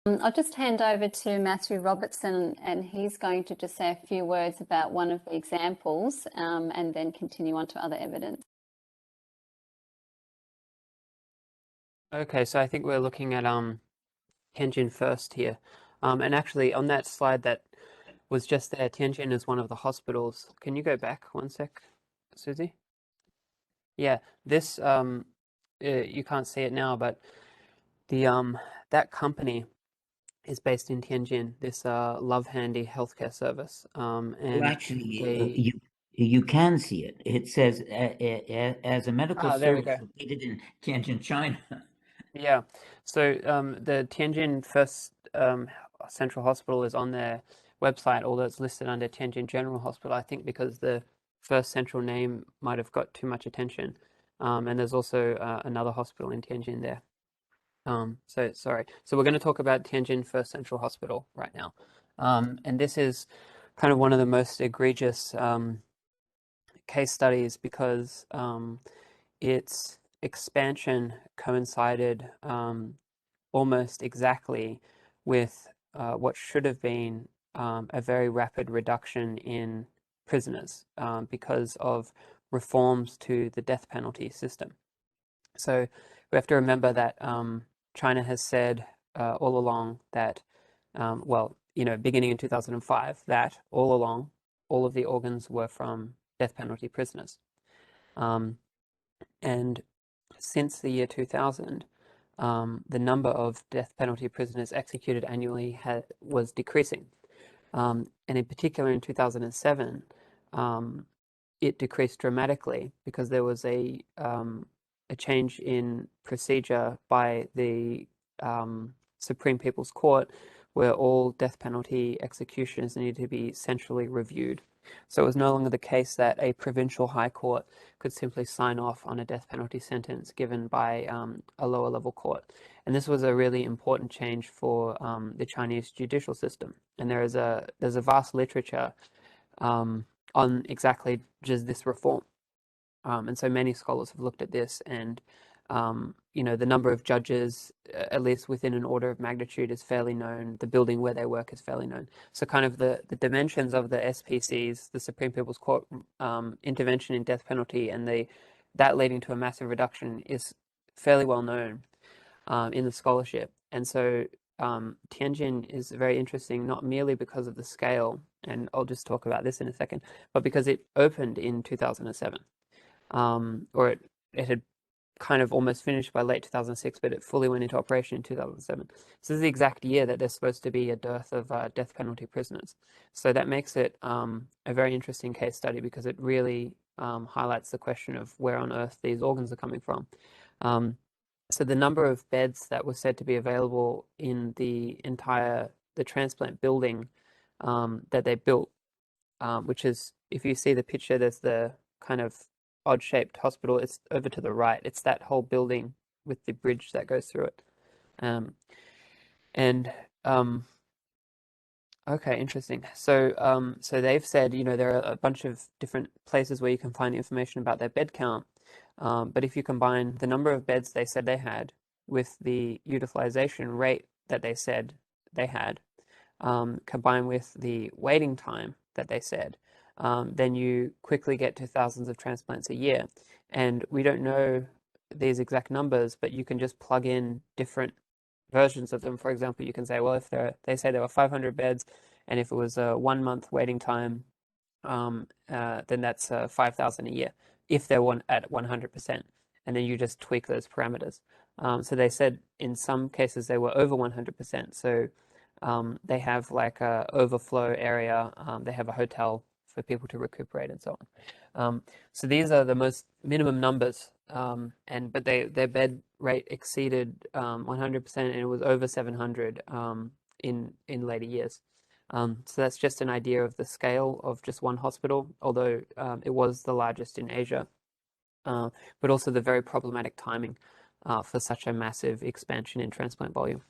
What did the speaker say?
I'll just hand over to Matthew Robertson, and he's going to just say a few words about one of the examples and then continue on to other evidence. Okay, so I think we're looking at Tianjin first here. And actually on that slide that was just there, Tianjin is one of the hospitals. Can you go back one sec, Susie? Yeah, this you can't see it now, but the that company is based in Tianjin, this Love Handy healthcare service. Well, And actually, they you can see it. It says as a medical there we service go. located in Tianjin, China. Yeah. So the Tianjin First Central Hospital is on their website, although it's listed under Tianjin General Hospital, I think because the First Central name might have got too much attention. And there's also another hospital in Tianjin there. So sorry. So we're going to talk about Tianjin First Central Hospital right now. And this is kind of one of the most egregious case studies because its expansion coincided almost exactly with what should have been a very rapid reduction in prisoners because of reforms to the death penalty system. So we have to remember that China has said all along that, well, beginning in 2005, that all along, all of the organs were from death penalty prisoners. And since the year 2000, the number of death penalty prisoners executed annually was decreasing. And in particular, in 2007, it decreased dramatically because there was a change in procedure by the Supreme People's Court where all death penalty executions needed to be centrally reviewed. So it was no longer the case that a provincial high court could simply sign off on a death penalty sentence given by a lower level court. And this was a really important change for the Chinese judicial system. And there's a vast literature on exactly just this reform. And so many scholars have looked at this, and the number of judges, at least within an order of magnitude, is fairly known. The building where they work is fairly known. So kind of the dimensions of the SPCs, the Supreme People's Court intervention in death penalty, and that leading to a massive reduction is fairly well known in the scholarship. And so Tianjin is very interesting, not merely because of the scale, and I'll just talk about this in a second, but because it opened in 2007. Or it had kind of almost finished by late 2006, but it fully went into operation in 2007. So this is the exact year that there's supposed to be a dearth of death penalty prisoners. So that makes it a very interesting case study because it really highlights the question of where on earth these organs are coming from. So the number of beds that were said to be available in the transplant building that they built, which is, if you see the picture, there's the kind of odd-shaped hospital. It's over to the right. It's that whole building with the bridge that goes through it. Okay, interesting. So they've said, there are a bunch of different places where you can find information about their bed count. But if you combine the number of beds they said they had with the utilization rate that they said they had, combined with the waiting time that they said, then you quickly get to thousands of transplants a year. And we don't know these exact numbers, but you can just plug in different versions of them. For example, you can say, well, if they say there were 500 beds, and if it was a 1 month waiting time, then that's 5,000 a year if they're at 100%. And then you just tweak those parameters. So they said in some cases they were over 100%. So they have like a overflow area. They have a hotel for people to recuperate and so on. So these are the most minimum numbers. But their bed rate exceeded 100%, and it was over 700 in later years. So that's just an idea of the scale of just one hospital, although it was the largest in Asia, but also the very problematic timing for such a massive expansion in transplant volume.